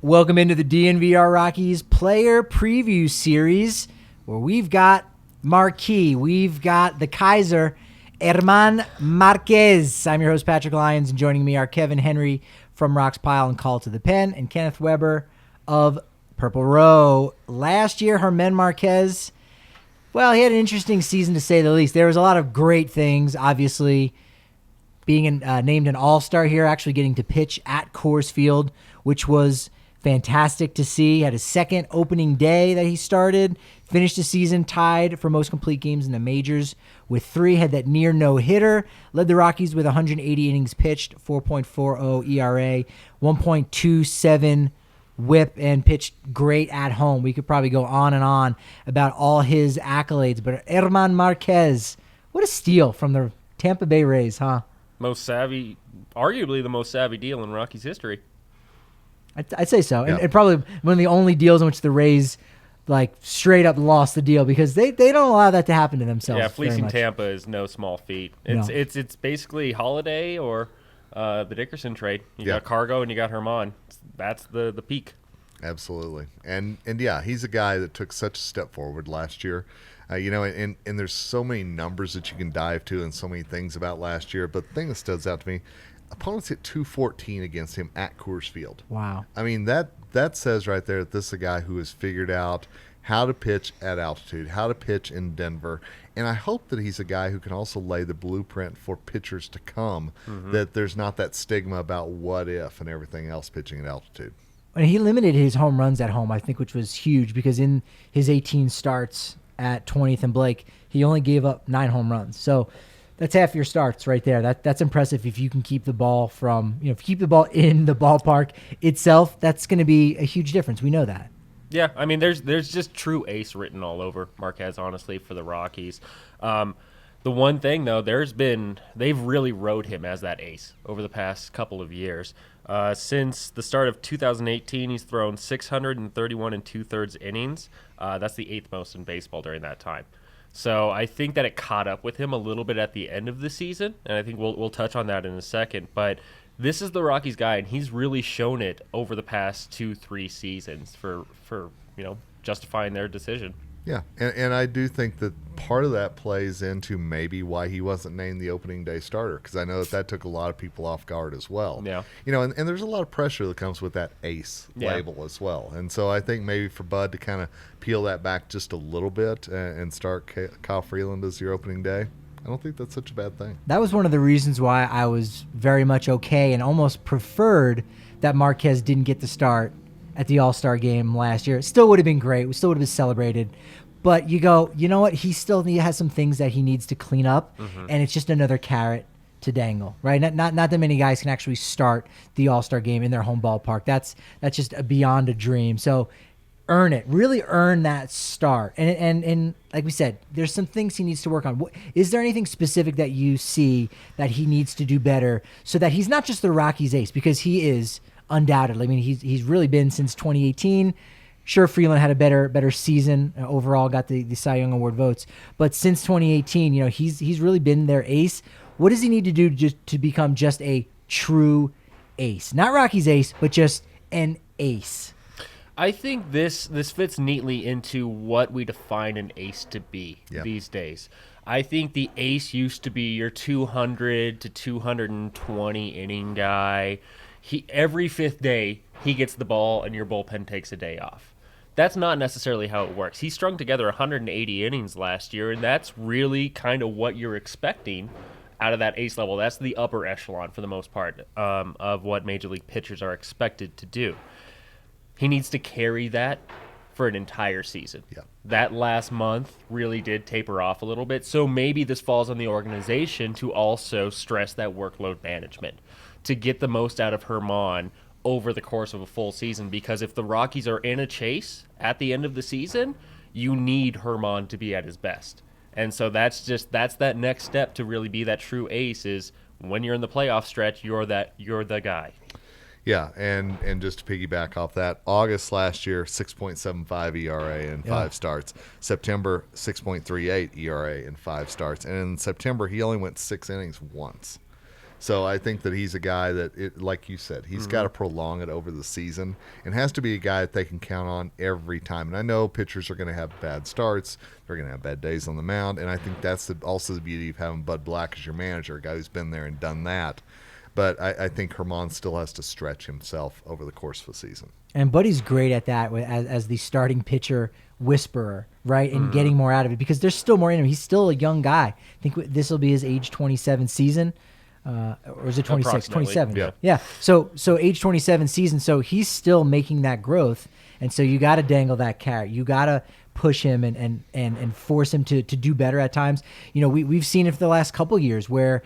Welcome into the DNVR Rockies player preview series where we've got Marquez, we've got the Kaiser, German Marquez. I'm your host, Patrick Lyons, and joining me are Kevin Henry from RoxPile and Call to the Pen and Kenneth Weber of Purple Row. Last year, German Marquez, well, he had an interesting season to say the least. There was a lot of great things, obviously, being named an all-star here, actually getting to pitch at Coors Field, which was fantastic to see. He had his second opening day that he started, finished the season tied for most complete games in the majors with 3, had that near no-hitter, led the Rockies with 180 innings pitched, 4.40 ERA, 1.27 whip, and pitched great at home. We could probably go on and on about all his accolades, but German Marquez, what a steal from the Tampa Bay Rays, huh? Most savvy, arguably the most savvy deal in Rockies history. I'd say so. Yeah. And probably one of the only deals in which the Rays like straight up lost the deal because they don't allow that to happen to themselves. Yeah, very fleecing much. Tampa is no small feat. No. It's basically Holiday or the Dickerson trade. You Yeah. got Cargo and you got Germán. That's the peak. Absolutely. And yeah, he's a guy that took such a step forward last year. And there's so many numbers that you can dive to and so many things about last year. But the thing that stands out to me, opponents hit 214 against him at Coors Field. Wow. I mean, that says right there that this is a guy who has figured out how to pitch at altitude, how to pitch in Denver. And I hope that he's a guy who can also lay the blueprint for pitchers to come, that there's not that stigma about what if and everything else pitching at altitude. And he limited his home runs at home, I think, which was huge because in his 18 starts at 20th and Blake, he only gave up 9 home runs. So that's half your starts right there. That's impressive if you can keep the ball if you keep the ball in the ballpark itself. That's going to be a huge difference. We know that. Yeah, I mean, there's just true ace written all over Marquez, honestly, for the Rockies. The one thing, though, they've really rode him as that ace over the past couple of years. Since the start of 2018, he's thrown 631 2/3 innings. That's the 8th most in baseball during that time. So I think that it caught up with him a little bit at the end of the season, and I think we'll touch on that in a second. But this is the Rockies guy, and he's really shown it over the past 2-3 seasons for justifying their decision. Yeah, and I do think that part of that plays into maybe why he wasn't named the opening day starter, because I know that took a lot of people off guard as well. Yeah. And there's a lot of pressure that comes with that ace label as well. And so I think maybe for Bud to kind of peel that back just a little bit and start Kyle Freeland as your opening day, I don't think that's such a bad thing. That was one of the reasons why I was very much okay and almost preferred that Marquez didn't get the start at the All-Star game last year. It still would have been great. We still would have been celebrated. But you go, you know what? He still has some things that he needs to clean up, and it's just another carrot to dangle, right? Not that many guys can actually start the All-Star game in their home ballpark. That's just beyond a dream. So earn it. Really earn that start. And like we said, there's some things he needs to work on. Is there anything specific that you see that he needs to do better so that he's not just the Rockies ace, because he is undoubtedly. I mean, he's really been since 2018. Sure, Freeland had a better season overall, got the Cy Young Award votes. But since 2018, he's really been their ace. What does he need to do just to become just a true ace? Not Rocky's ace, but just an ace. I think this fits neatly into what we define an ace to be these days. I think the ace used to be your 200 to 220 inning guy. Every 5th day, he gets the ball and your bullpen takes a day off. That's not necessarily how it works. He strung together 180 innings last year, and that's really kind of what you're expecting out of that ace level. That's the upper echelon for the most part of what Major League pitchers are expected to do. He needs to carry that for an entire season. Yeah. That last month really did taper off a little bit, so maybe this falls on the organization to also stress that workload management to get the most out of Germán over the course of a full season, because if the Rockies are in a chase at the end of the season, you need Germán to be at his best. And so that's that next step to really be that true ace is when you're in the playoff stretch, you're the guy. Yeah, and just to piggyback off that, August last year, 6.75 ERA in 5 starts. September, 6.38 ERA in 5 starts. And in September, he only went 6 innings once. So I think that he's a guy that, like you said, he's got to prolong it over the season and has to be a guy that they can count on every time. And I know pitchers are going to have bad starts. They're going to have bad days on the mound. And I think that's also the beauty of having Bud Black as your manager, a guy who's been there and done that. But I think Germán still has to stretch himself over the course of the season. And Buddy's great at that as the starting pitcher whisperer, right? And getting more out of it because there's still more in him. He's still a young guy. I think this will be his age 27 season. Or is it 26? 27. Yeah. So age 27 season. So he's still making that growth. And so you got to dangle that carrot. You got to push him and force him to do better at times. You know, we've seen it for the last couple years where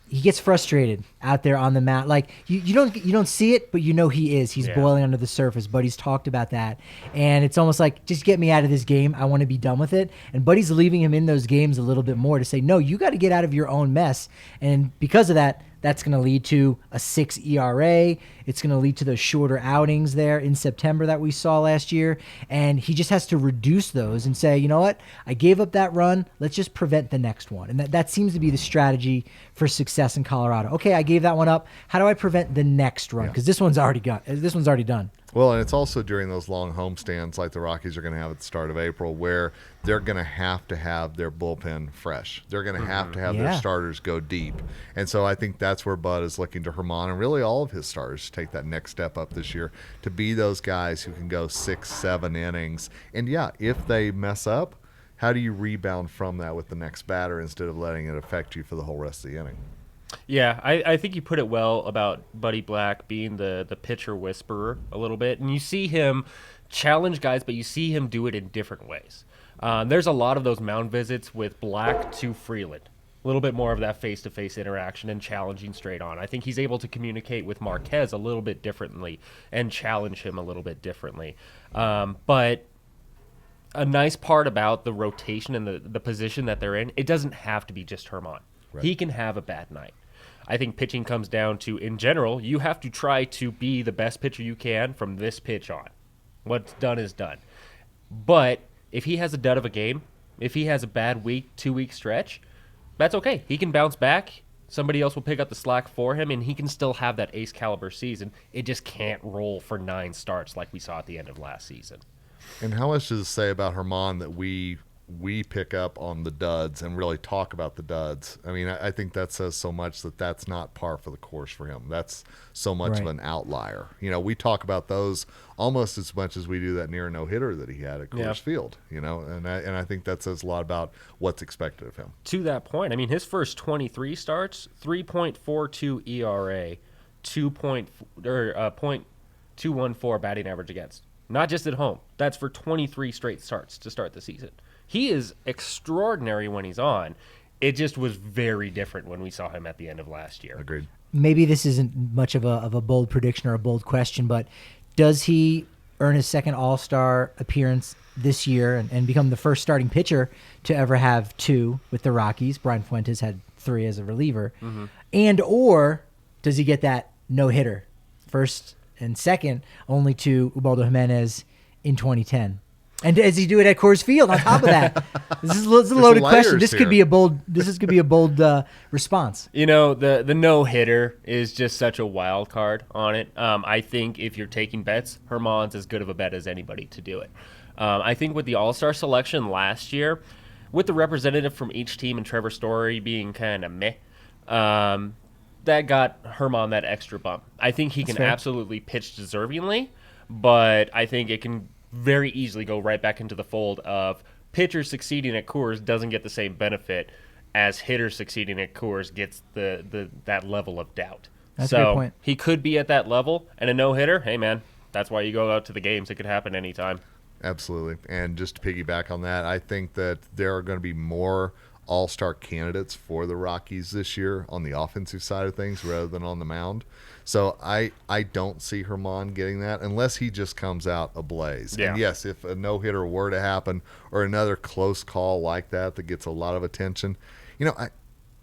he gets frustrated out there on the mound. Like you don't see it, but you know he is. He's boiling under the surface. Buddy's talked about that, and it's almost like just get me out of this game. I want to be done with it. And Buddy's leaving him in those games a little bit more to say, no, you got to get out of your own mess. And because of that, that's going to lead to a 6 ERA. It's going to lead to those shorter outings there in September that we saw last year. And he just has to reduce those and say, you know what? I gave up that run. Let's just prevent the next one. And that seems to be the strategy for success in Colorado. Okay, I gave that one up. How do I prevent the next run? Because this one's already done. Well, and it's also during those long homestands like the Rockies are going to have at the start of April where they're going to have their bullpen fresh. They're going to have their starters go deep. And so I think that's where Bud is looking to Germán and really all of his starters to take that next step up this year, to be those guys who can go 6-7 innings. And, if they mess up, how do you rebound from that with the next batter instead of letting it affect you for the whole rest of the inning? Yeah, I think you put it well about Buddy Black being the pitcher whisperer a little bit. And you see him challenge guys, but you see him do it in different ways. There's a lot of those mound visits with Black to Freeland. A little bit more of that face-to-face interaction and challenging straight on. I think he's able to communicate with Marquez a little bit differently and challenge him a little bit differently. But a nice part about the rotation and the position that they're in, it doesn't have to be just Germán. Right. He can have a bad night. I think pitching comes down to, in general, you have to try to be the best pitcher you can from this pitch on. What's done is done. But if he has a dud of a game, if he has a bad week, 2-week stretch, that's okay. He can bounce back. Somebody else will pick up the slack for him, and he can still have that ace caliber season. It just can't roll for 9 starts like we saw at the end of last season. And how much does it say about Germán that we pick up on the duds and really talk about the duds? I mean, I think that says so much that that's not par for the course for him. That's so much of an outlier. You know, we talk about those almost as much as we do that near no-hitter that he had at Coors Field, you know, and I think that says a lot about what's expected of him. To that point, I mean, his first 23 starts, 3.42 ERA, 0.214 batting average against. Not just at home. That's for 23 straight starts to start the season. He is extraordinary when he's on. It just was very different when we saw him at the end of last year. Agreed. Maybe this isn't much of a bold prediction or a bold question, but does he earn his second All-Star appearance this year and become the first starting pitcher to ever have 2 with the Rockies? Brian Fuentes had 3 as a reliever. And or does he get that no-hitter, first and second, only to Ubaldo Jimenez in 2010? And does he do it at Coors Field on top of that? This is a loaded question. This could be a bold response. You know, the no-hitter is just such a wild card on it. I think if you're taking bets, Germán's as good of a bet as anybody to do it. I think with the All-Star selection last year, with the representative from each team and Trevor Story being kind of meh, that got Germán that extra bump. I think he can absolutely pitch deservingly, but I think it can very easily go right back into the fold of pitchers succeeding at Coors doesn't get the same benefit as hitters succeeding at Coors gets that level of doubt. That's a good point. He could be at that level, and a no-hitter, hey man, that's why you go out to the games. It could happen anytime. Absolutely. And just to piggyback on that, I think that there are going to be more all-star candidates for the Rockies this year on the offensive side of things rather than on the mound. So I don't see Germán getting that unless he just comes out ablaze. Yeah. And yes, if a no-hitter were to happen or another close call like that gets a lot of attention, you know,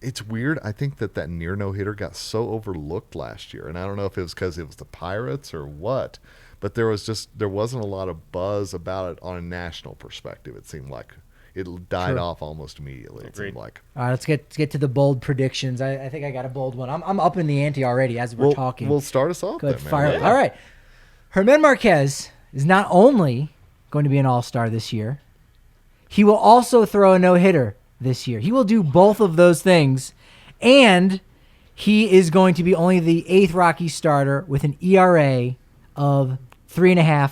it's weird. I think that near no-hitter got so overlooked last year, and I don't know if it was because it was the Pirates or what, but there wasn't a lot of buzz about it on a national perspective, it seemed like. it died True. off almost immediately. It seemed like. All right, let's get to the bold predictions. I think I got a bold one. I'm up in the ante already as we're talking. We'll start us off. Go ahead, then, fire man. up. All right. German Marquez is not only going to be an all-star this year, he will also throw a no-hitter this year. He will do both of those things, and he is going to be only the 8th Rockies starter with an ERA of 3.5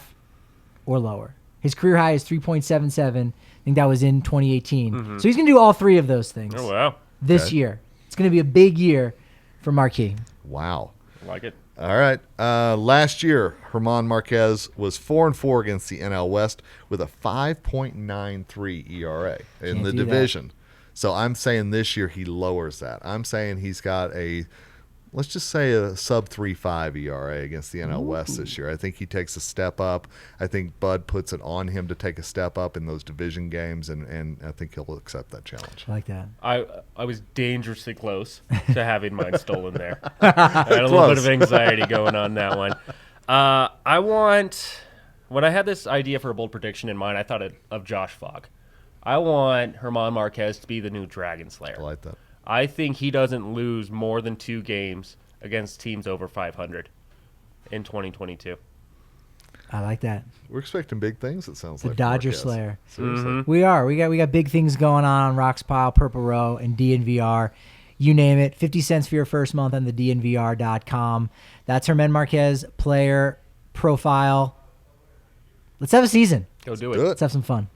or lower. His career high is 3.77. I think that was in 2018. So he's going to do all three of those things Oh, wow. this year. It's going to be a big year for Marquez. Wow. I like it. All right. Last year, German Marquez was 4-4 against the NL West with a 5.93 ERA in Can't the do that. division. So I'm saying this year he lowers that. I'm saying he's got let's just say a sub 3.5 ERA against the NL West this year. I think he takes a step up. I think Bud puts it on him to take a step up in those division games, and I think he'll accept that challenge. I like that. I was dangerously close to having mine stolen there. I had a little bit of anxiety going on that one. When I had this idea for a bold prediction in mind, I thought of Josh Fogg. I want German Marquez to be the new Dragon Slayer. I like that. I think he doesn't lose more than 2 games against teams over 500 in 2022. I like that. We're expecting big things, it sounds The like. Dodger Marquez. Slayer. Seriously. We are. We got big things going on RoxPile, Purple Row, and DNVR. You name it. 50 cents for your first month on the DNVR.com. That's German Marquez player profile. Let's have a season. Go do Do it. Let's have some fun.